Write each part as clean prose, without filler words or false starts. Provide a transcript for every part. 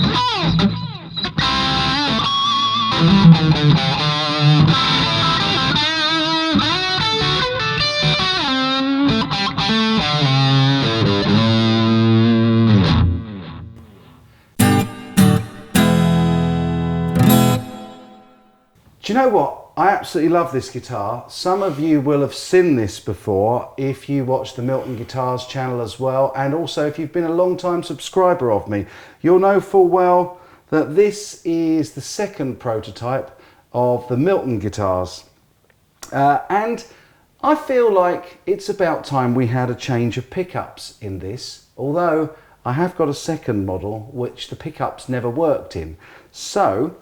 Do you know what? I absolutely love this guitar. Some of you will have seen this before if you watch the Milton Guitars channel as well, and also if you've been a long time subscriber of me, you'll know full well that this is the second prototype of the Milton Guitars. And I feel like it's about time we had a change of pickups in this, although I have got a second model which the pickups never worked in. So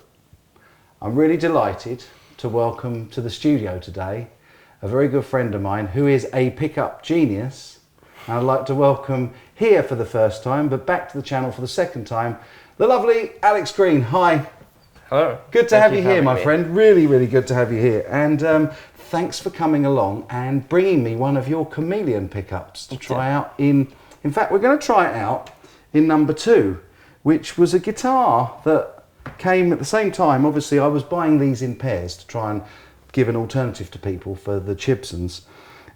I'm really delighted to welcome to the studio today a very good friend of mine who is a pickup genius. And I'd like to welcome here for the first time, but back to the channel for the second time, the lovely Alegree. Hi. Hello. Good to have you here, my friend. Really, really good to have you here. And thanks for coming along and bringing me one of your chameleon pickups to try out in fact, we're going to try it out in number 2, which was a guitar that came at the same time. Obviously I was buying these in pairs to try and give an alternative to people for the Chibsons,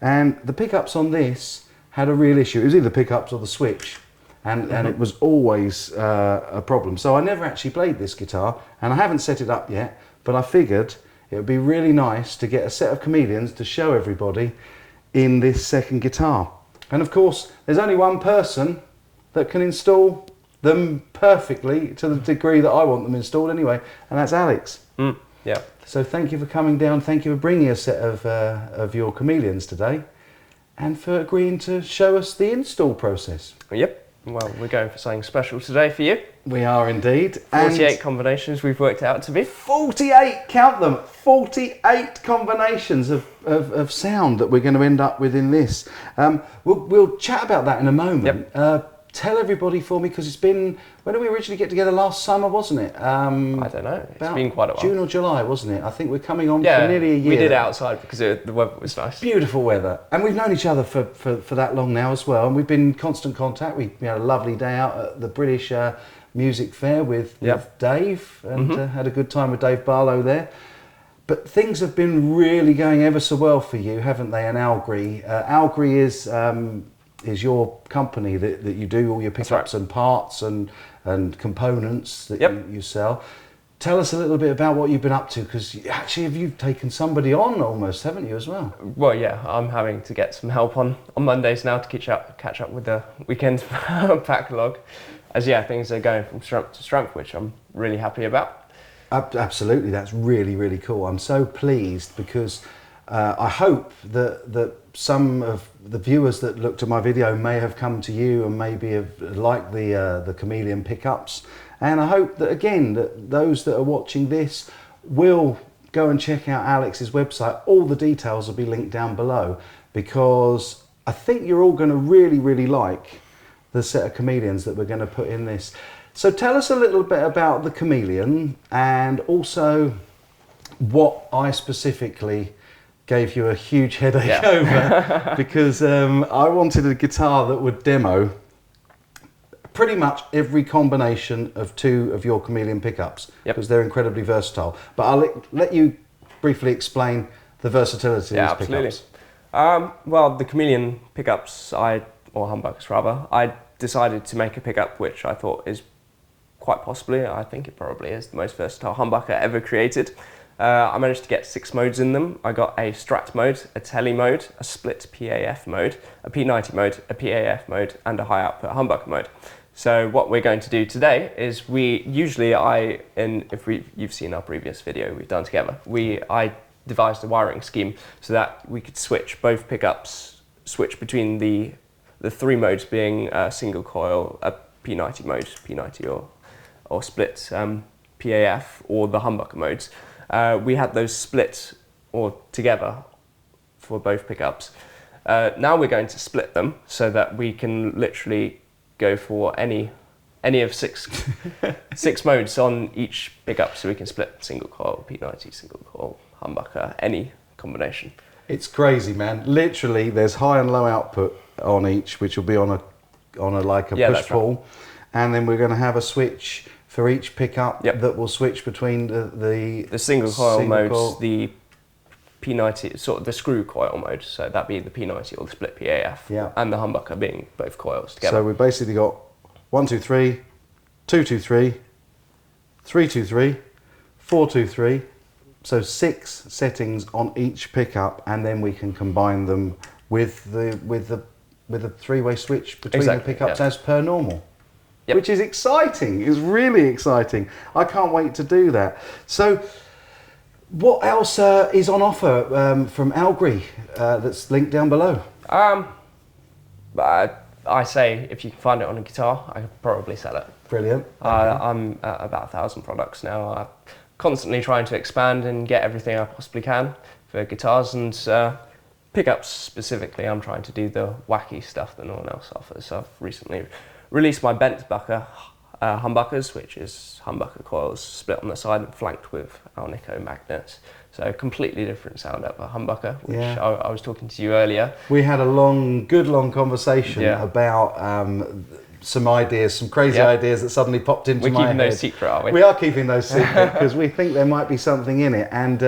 and the pickups on this had a real issue. It was either the pickups or the switch, and it was always a problem. So I never actually played this guitar and I haven't set it up yet, but I figured it would be really nice to get a set of chameleons to show everybody in this second guitar. And of course there's only one person that can install them perfectly to the degree that I want them installed anyway, and that's Alex. Yeah. So thank you for coming down, thank you for bringing a set of your chameleons today, and for agreeing to show us the install process. Yep. Well, we're going for something special today for you. We are indeed. 48 combinations we've worked out to be. 48, count them, 48 combinations of sound that we're going to end up with in this. We'll chat about that in a moment. Yep. Tell everybody for me, because it's been, when did we originally get together? Last summer, wasn't it? I don't know, it's been quite a while. June or July, wasn't it? I think we're coming on for nearly a year. We did it outside because the weather was nice. Beautiful weather. And we've known each other for that long now as well, and we've been in constant contact. We had a lovely day out at the British Music Fair with Dave, and had a good time with Dave Barlow there. But things have been really going ever so well for you, haven't they, and Alegree? Alegree is your company that you do all your pickups and parts and components that you sell. Tell us a little bit about what you've been up to, because actually you've taken somebody on almost, haven't you, as well? Well, yeah, I'm having to get some help on Mondays now to catch up with the weekend backlog, as things are going from strength to strength, which I'm really happy about. Absolutely, that's really, really cool. I'm so pleased, because I hope that some of the viewers that looked at my video may have come to you and maybe have liked the chameleon pickups, and I hope that again that those that are watching this will go and check out Alex's website. All the details will be linked down below, because I think you're all going to really, really like the set of chameleons that we're going to put in this. So tell us a little bit about the chameleon, and also what I specifically gave you a huge headache over, because I wanted a guitar that would demo pretty much every combination of 2 of your chameleon pickups, because they're incredibly versatile. But I'll let you briefly explain the versatility of these pickups. Well, the chameleon pickups, or humbuckers rather, I decided to make a pickup which I thought is quite possibly, I think it probably is, the most versatile humbucker ever created. I managed to get 6 modes in them. I got a Strat mode, a Tele mode, a split PAF mode, a P90 mode, a PAF mode, and a high output humbucker mode. So what we're going to do today is you've seen our previous video we've done together, I devised a wiring scheme so that we could switch both pickups, switch between the 3 modes being a single coil, a P90 mode, P90 or split PAF, or the humbucker modes. We had those split or together for both pickups. Now we're going to split them so that we can literally go for any of 6 modes on each pickup, so we can split single coil, P90, single coil, humbucker, any combination. It's crazy, man. Literally, there's high and low output on each, which will be on a push pull, and then we're going to have a switch for each pickup Yep. that will switch between the single coil single modes, coil. the P90, sort of the screw coil mode, so that'd be the P90 or the split PAF, Yeah. and the humbucker being both coils together. So we basically got 1, 2, 3, 2, 2, 3, 3, 2, 3, 4, 2, 3. So 6 settings on each pickup, and then we can combine them with the three-way switch between the pickups as per normal. Yep. Which is exciting. It's really exciting. I can't wait to do that. So, what else is on offer from Alegree that's linked down below? I say if you can find it on a guitar, I could probably sell it. Brilliant. I'm at about 1,000 products now. I'm constantly trying to expand and get everything I possibly can for guitars, and pickups specifically. I'm trying to do the wacky stuff that no one else offers. So I've recently released my bent bucker humbuckers, which is humbucker coils split on the side and flanked with Alnico magnets. So a completely different sound out of a humbucker, which I was talking to you earlier. We had a good long conversation about some ideas, some crazy ideas that suddenly popped into my head. We're keeping those secret, are we? We are keeping those secret because we think there might be something in it. And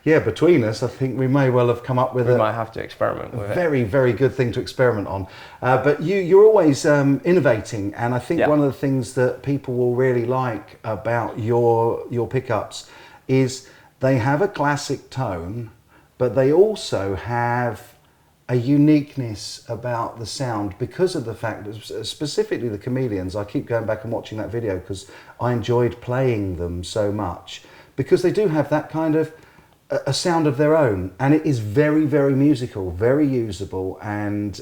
between us, I think we may well have come up with we might have to experiment with very, very good thing to experiment on. But you're always innovating, and I think one of the things that people will really like about your pickups is they have a classic tone, but they also have a uniqueness about the sound because of the fact that specifically the chameleons. I keep going back and watching that video because I enjoyed playing them so much, because they do have that kind of a sound of their own, and it is very, very musical, very usable. And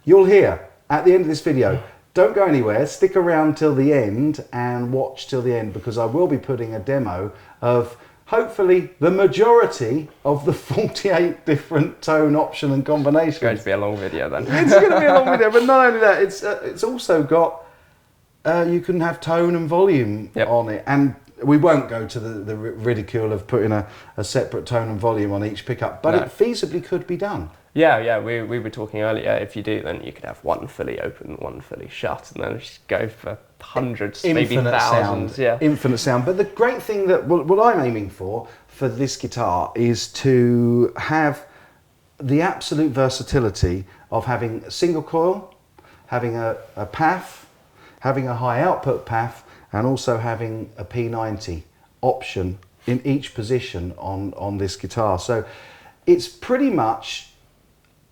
you'll hear at the end of this video, don't go anywhere, stick around till the end and watch till the end, because I will be putting a demo of hopefully the majority of the 48 different tone option and combinations. It's going to be a long video then. It's going to be a long video, but not only that, it's also got, you can have tone and volume on it. And we won't go to the ridicule of putting a separate tone and volume on each pickup, but it feasibly could be done. Yeah, we were talking earlier, if you do, then you could have one fully open, one fully shut, and then just go for hundreds, maybe thousands. Sound, infinite sound. But the great thing that what I'm aiming for this guitar is to have the absolute versatility of having a single coil, having a PAF, having a high output PAF, and also having a P90 option in each position on this guitar. So it's pretty much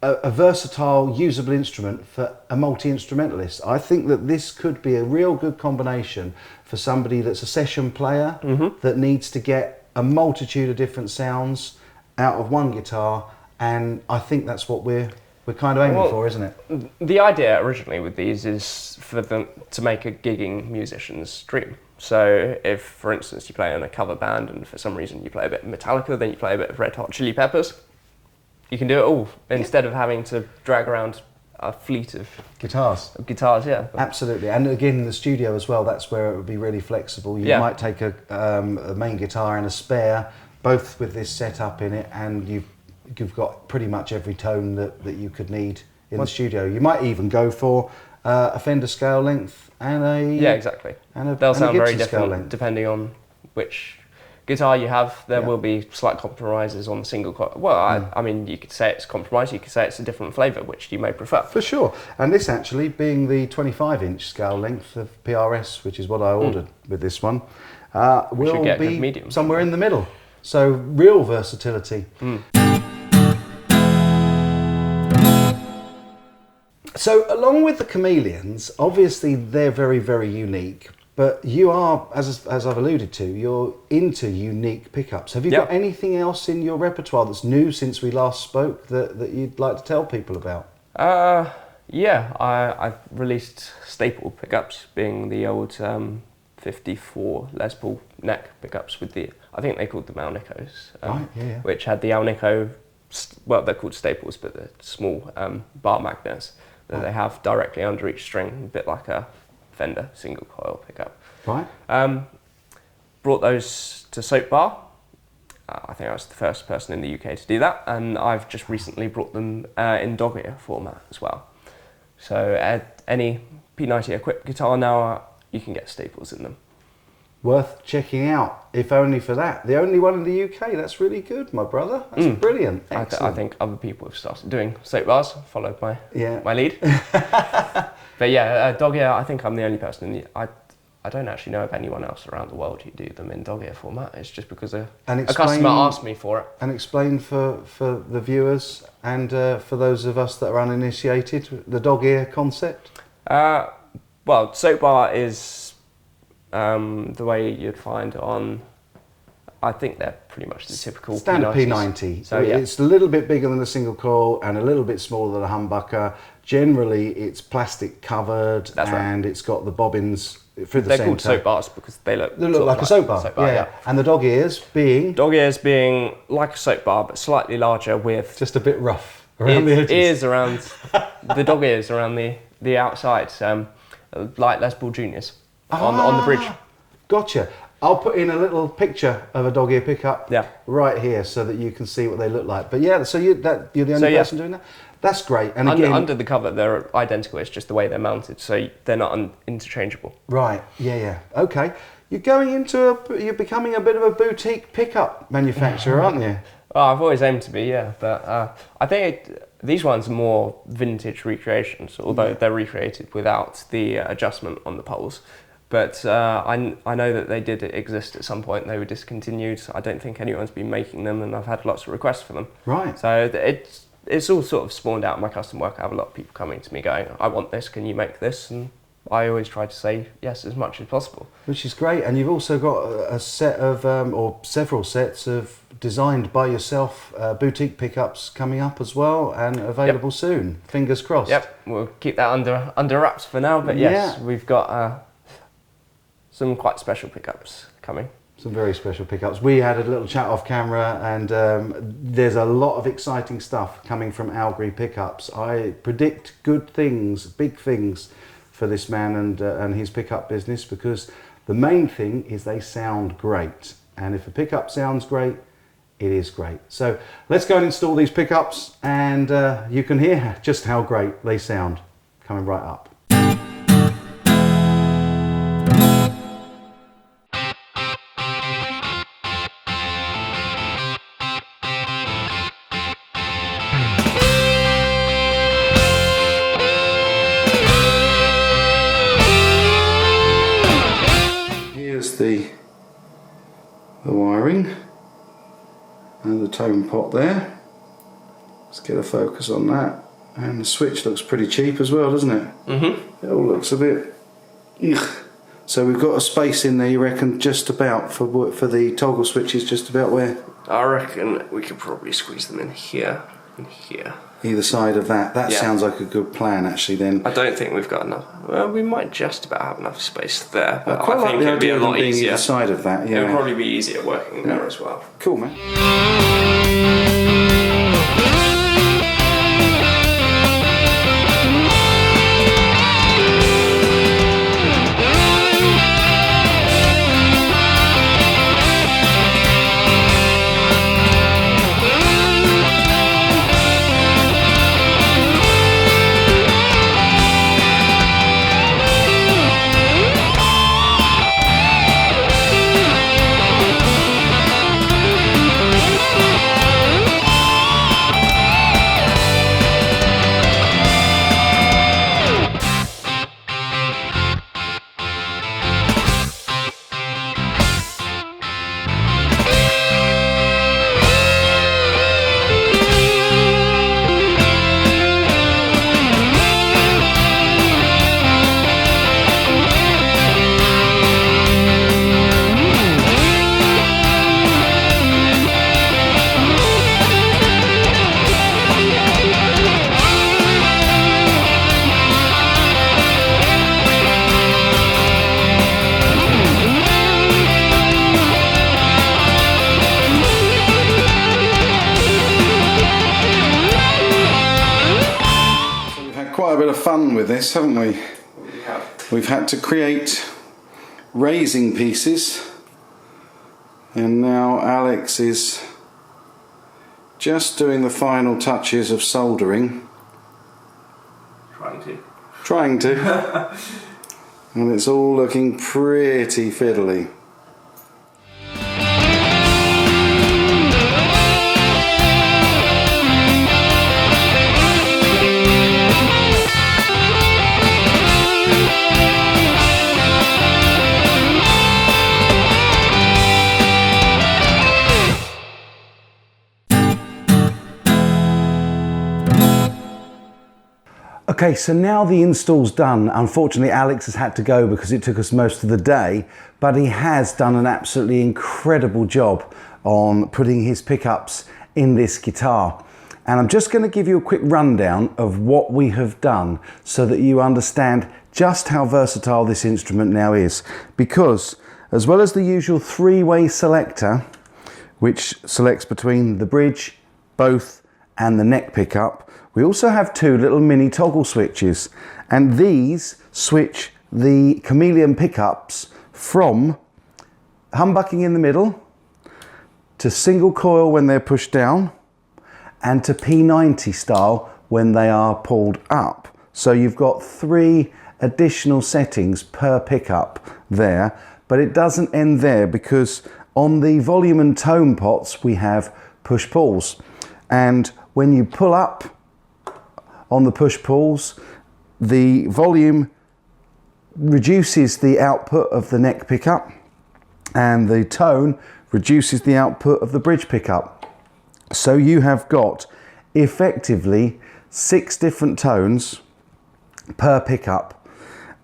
a versatile, usable instrument for a multi-instrumentalist. I think that this could be a real good combination for somebody that's a session player that needs to get a multitude of different sounds out of one guitar, and I think that's what we're kind of aiming for, isn't it? The idea originally with these is for them to make a gigging musician's dream. So if, for instance, you play in a cover band and for some reason you play a bit of Metallica, then you play a bit of Red Hot Chili Peppers, you can do it all instead of having to drag around a fleet of guitars. Absolutely. And again, in the studio as well, that's where it would be really flexible. You might take a main guitar and a spare, both with this setup in it, and you've got pretty much every tone that you could need in the studio. You might even go for a Fender scale length and a exactly. And they'll sound very different different depending on which guitar you have. There will be slight compromises on the single coil. Well, I mean, you could say it's compromise, you could say it's a different flavour, which you may prefer. For sure. And this actually being the 25-inch scale length of PRS, which is what I ordered with this one, will be somewhere in the middle. So real versatility. So along with the chameleons, obviously they're very, very unique, but you are, as I've alluded to, you're into unique pickups. Have you got anything else in your repertoire that's new since we last spoke that you'd like to tell people about? I've released staple pickups, being the old 54 Les Paul neck pickups with I think they called them Alnicos, which had the Alnico, they're called staples, but they're small bar magnets that they have directly under each string, a bit like a Fender single coil pickup. Right. Brought those to Soap Bar. I think I was the first person in the UK to do that, and I've just recently brought them in dog ear format as well. So any P90 equipped guitar now you can get staples in them. Worth checking out, if only for that. The only one in the UK. That's really good, my brother. That's brilliant. I think other people have started doing soap bars, followed my lead. But yeah, dog ear, I think I'm the only person I don't actually know of anyone else around the world who do them in dog ear format. It's just because a customer asked me for it. And explain for the viewers and for those of us that are uninitiated, the dog ear concept. Well, soap bar is the way you'd find on, I think they're pretty much the typical standard P90. So yeah. It's a little bit bigger than a single coil and a little bit smaller than a humbucker. Generally, it's plastic covered. That's and right. It's got the bobbins through the They're centre. called soap bars because they look like a soap bar. Yeah. And the dog ears being? Dog ears being like a soap bar, but slightly larger with... Just a bit rough around the edges. Ears around, the dog ears around the outside, like Les Paul Juniors on the bridge. Gotcha. I'll put in a little picture of a dog ear pickup right here so that you can see what they look like. But yeah, so you're the only person doing that? That's great. And again, under the cover, they're identical. It's just the way they're mounted, so they're not interchangeable. Right. Yeah. Okay. You're you're becoming a bit of a boutique pickup manufacturer, aren't you? Well, I've always aimed to be, yeah. But I think these ones are more vintage recreations, although they're recreated without the adjustment on the poles. But I know that they did exist at some point. They were discontinued. I don't think anyone's been making them, and I've had lots of requests for them. Right. So it's all sort of spawned out of my custom work. I have a lot of people coming to me going, I want this, can you make this? And I always try to say yes as much as possible. Which is great. And you've also got a set of, or several sets of designed by yourself boutique pickups coming up as well and available soon. Fingers crossed. Yep, we'll keep that under wraps for now. But yes, we've got some quite special pickups coming. Some very special pickups. We had a little chat off camera and there's a lot of exciting stuff coming from Alegree pickups. I predict good things, big things for this man and his pickup business, because the main thing is they sound great. And if a pickup sounds great, it is great. So let's go and install these pickups and you can hear just how great they sound coming right up. The wiring and the tone pot there. Let's get a focus on that. And the switch looks pretty cheap as well, doesn't it? Mm-hmm. It all looks a bit... Ugh. So we've got a space in there, you reckon, just about for the toggle switches, just about where? I reckon we could probably squeeze them in here and here. Either side of that. That sounds like a good plan, actually, then. I don't think we've got enough. Well, we might just about have enough space there, but I think it'd be a lot easier. Either side of that, yeah. It would probably be easier working there as well. Cool, man. Quite a bit of fun with this, haven't we? We've had to create raising pieces, and now Alex is just doing the final touches of soldering. Trying to. And it's all looking pretty fiddly. Okay, so now the install's done. Unfortunately, Alex has had to go because it took us most of the day, but he has done an absolutely incredible job on putting his pickups in this guitar. And I'm just going to give you a quick rundown of what we have done so that you understand just how versatile this instrument now is. Because as well as the usual three-way selector, which selects between the bridge, both, and the neck pickup, we also have two little mini toggle switches, and these switch the chameleon pickups from humbucking in the middle to single coil when they're pushed down and to P90 style when they are pulled up. So you've got three additional settings per pickup there, but it doesn't end there because on the volume and tone pots we have push pulls, and when you pull up on the push pulls, the volume reduces the output of the neck pickup and the tone reduces the output of the bridge pickup. So you have got effectively 6 different tones per pickup,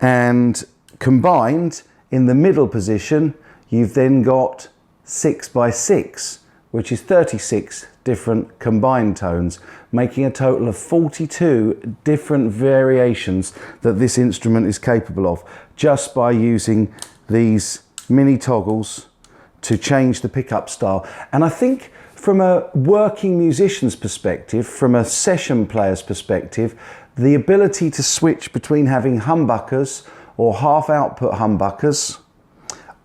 and combined in the middle position you've then got 6 by 6, which is 36 different combined tones, making a total of 42 different variations that this instrument is capable of just by using these mini toggles to change the pickup style. And I think from a working musician's perspective, from a session player's perspective, the ability to switch between having humbuckers or half output humbuckers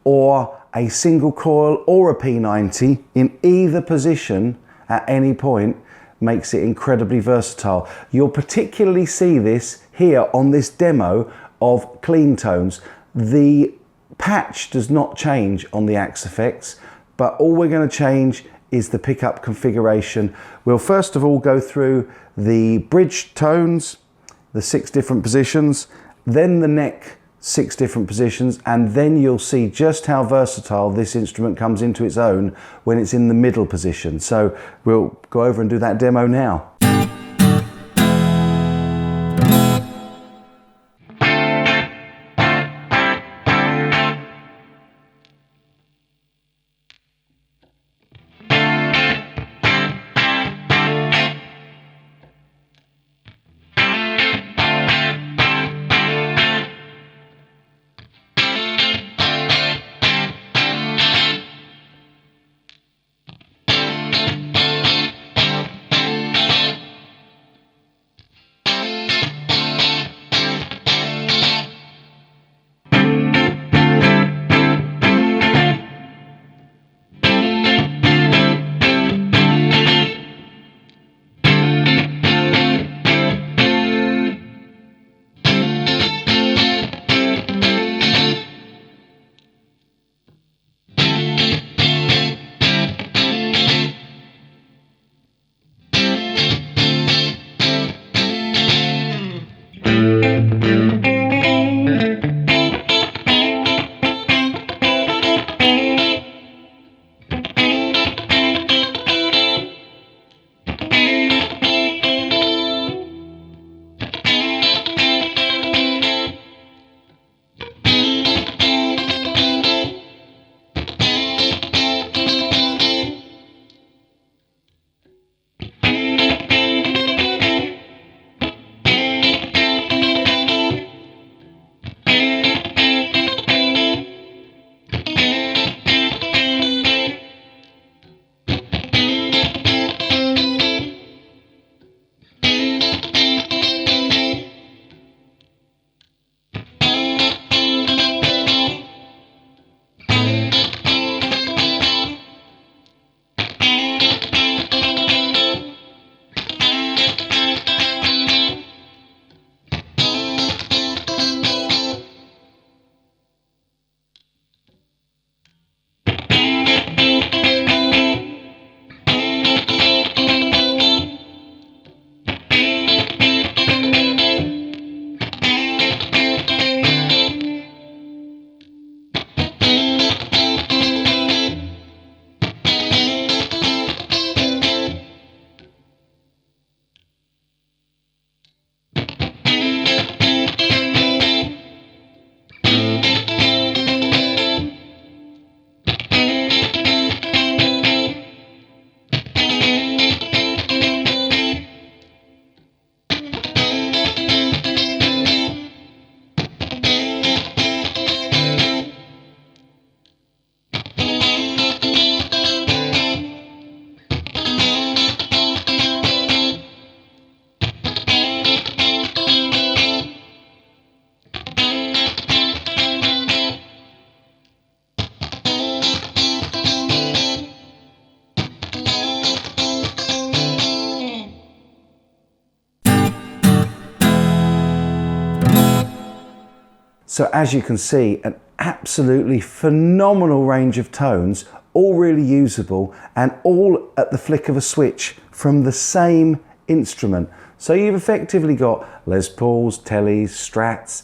or a single coil or a P90 in either position at any point makes it incredibly versatile. You'll particularly see this here on this demo of clean tones. The patch does not change on the Axe effects, but all we're going to change is the pickup configuration. We'll first of all go through the bridge tones, the 6 different positions, then the neck 6 different positions, and then you'll see just how versatile this instrument comes into its own when it's in the middle position. So we'll go over and do that demo now. So as you can see, an absolutely phenomenal range of tones, all really usable and all at the flick of a switch from the same instrument. So you've effectively got Les Pauls, Tellys, Strats,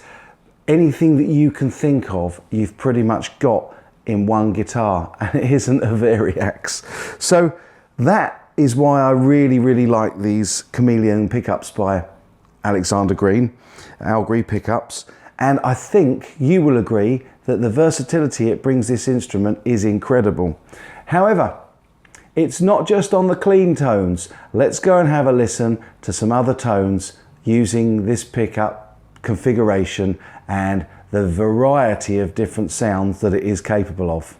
anything that you can think of, you've pretty much got in one guitar, and it isn't a Variax. So that is why I really like these Chameleon pickups by Alexander Green, Alegree pickups, and I think you will agree that the versatility it brings this instrument is incredible. However, it's not just on the clean tones. Let's go and have a listen to some other tones using this pickup configuration and the variety of different sounds that it is capable of.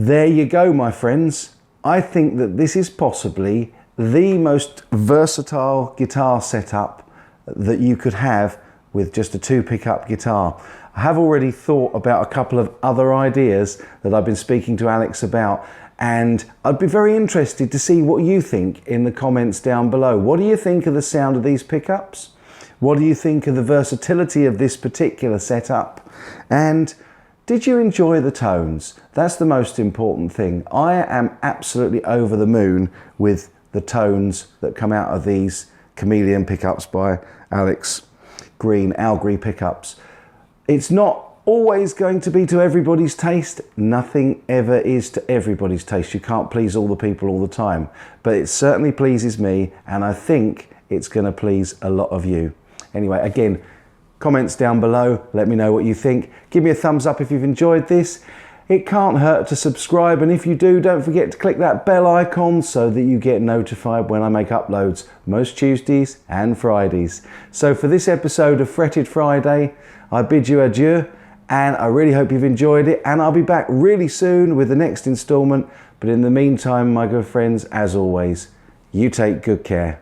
there you go, my friends. I think that this is possibly the most versatile guitar setup that you could have with just a 2 pickup guitar. I have already thought about a couple of other ideas that I've been speaking to Alex about, and I'd be very interested to see what you think in the comments down below. What do you think of the sound of these pickups? What do you think of the versatility of this particular setup? And did you enjoy the tones? That's the most important thing. I am absolutely over the moon with the tones that come out of these Chameleon pickups by Alegree pickups. It's not always going to be to everybody's taste. Nothing ever is to everybody's taste. You can't please all the people all the time, but it certainly pleases me, and I think it's going to please a lot of you. Anyway, again, comments down below, let me know what you think. Give me a thumbs up if you've enjoyed this. It can't hurt to subscribe, and if you do, don't forget to click that bell icon so that you get notified when I make uploads most Tuesdays and Fridays. So for this episode of Fretted Friday, I bid you adieu, and I really hope you've enjoyed it, and I'll be back really soon with the next instalment. But in the meantime, my good friends, as always, you take good care.